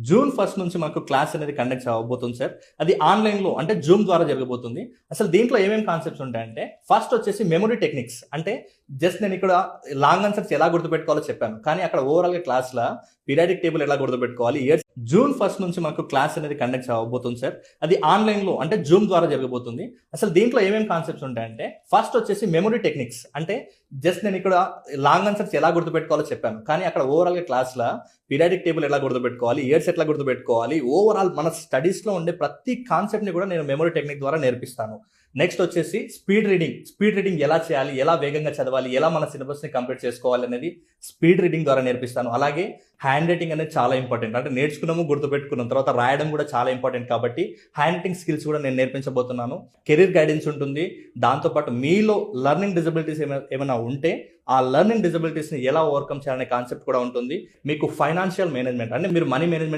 June first నుంచి మాకు class అనేది కండక్ట్ అవ్వబోతుంది సార్. అది ఆన్లైన్లో అంటే జూమ్ ద్వారా జరగబోతుంది. అసలు దీంట్లో ఏమేమి కాన్సెప్ట్స్ ఉంటాయంటే ఫస్ట్ వచ్చేసి మెమరీ టెక్నిక్స్. అంటే జస్ట్ నేను ఇక్కడ లాంగ్ ఆన్సర్స్ ఎలా గుర్తుపెట్టుకోవాలో చెప్పాను, కానీ అక్కడ ఓవరాల్గా క్లాస్లో పీరియాడిక్ టేబుల్ ఎలా గుర్తుపెట్టుకోవాలి ఇయర్స్. జూన్ ఫస్ట్ నుంచి మాకు క్లాస్ అనేది కండక్ట్ అవ్వబోతుంది సార్. అది ఆన్లైన్లో అంటే జూమ్ ద్వారా జరగబోతుంది. అసలు దీంట్లో ఏమేమి కాన్సెప్ట్స్ ఉంటాయంటే ఫస్ట్ వచ్చేసి మెమరీ టెక్నిక్స్. అంటే జస్ట్ నేను ఇక్కడ లాంగ్ ఆన్సర్స్ ఎలా గుర్తుపెట్టుకోవాలో చెప్పాను, కానీ అక్కడ ఓవరాల్గా క్లాస్లో పీరియాడిక్ టేబుల్ ఎలా గుర్తుపెట్టుకోవాలి, ఇయర్స్ ఎట్లా గుర్తుపెట్టుకోవాలి, ఓవరాల్ మన స్టడీస్లో ఉండే ప్రతి కాన్సెప్ట్ని కూడా నేను మెమరీ టెక్నిక్ ద్వారా నేర్పిస్తాను. నెక్స్ట్ వచ్చేసి స్పీడ్ రీడింగ్ ఎలా చేయాలి, ఎలా వేగంగా చదవాలి, ఎలా మన సిలబస్ని కంప్లీట్ చేసుకోవాలి అనేది స్పీడ్ రీడింగ్ ద్వారా నేర్పిస్తాను. అలాగే హ్యాండ్ రైటింగ్ అనేది చాలా ఇంపార్టెంట్. అంటే నేర్చుకున్నాము, గుర్తుపెట్టుకున్నాం, తర్వాత రాయడం కూడా చాలా ఇంపార్టెంట్ కాబట్టి హ్యాండ్ రైటింగ్ స్కిల్స్ కూడా నేను నేర్పించబోతున్నాను. కెరీర్ గైడెన్స్ ఉంటుంది. దాంతోపాటు మీలో లెర్నింగ్ డిజబిలిటీస్ ఏమైనా ఉంటే ఆ లెర్నింగ్ డిజబిలిటీస్ని ఎలా ఓవర్కమ్ చేయాలనే కాన్సెప్ట్ కూడా ఉంటుంది. మీకు ఫైనాన్షియల్ మేనేజ్మెంట్ అంటే మీరు మనీ మేనేజ్మెంట్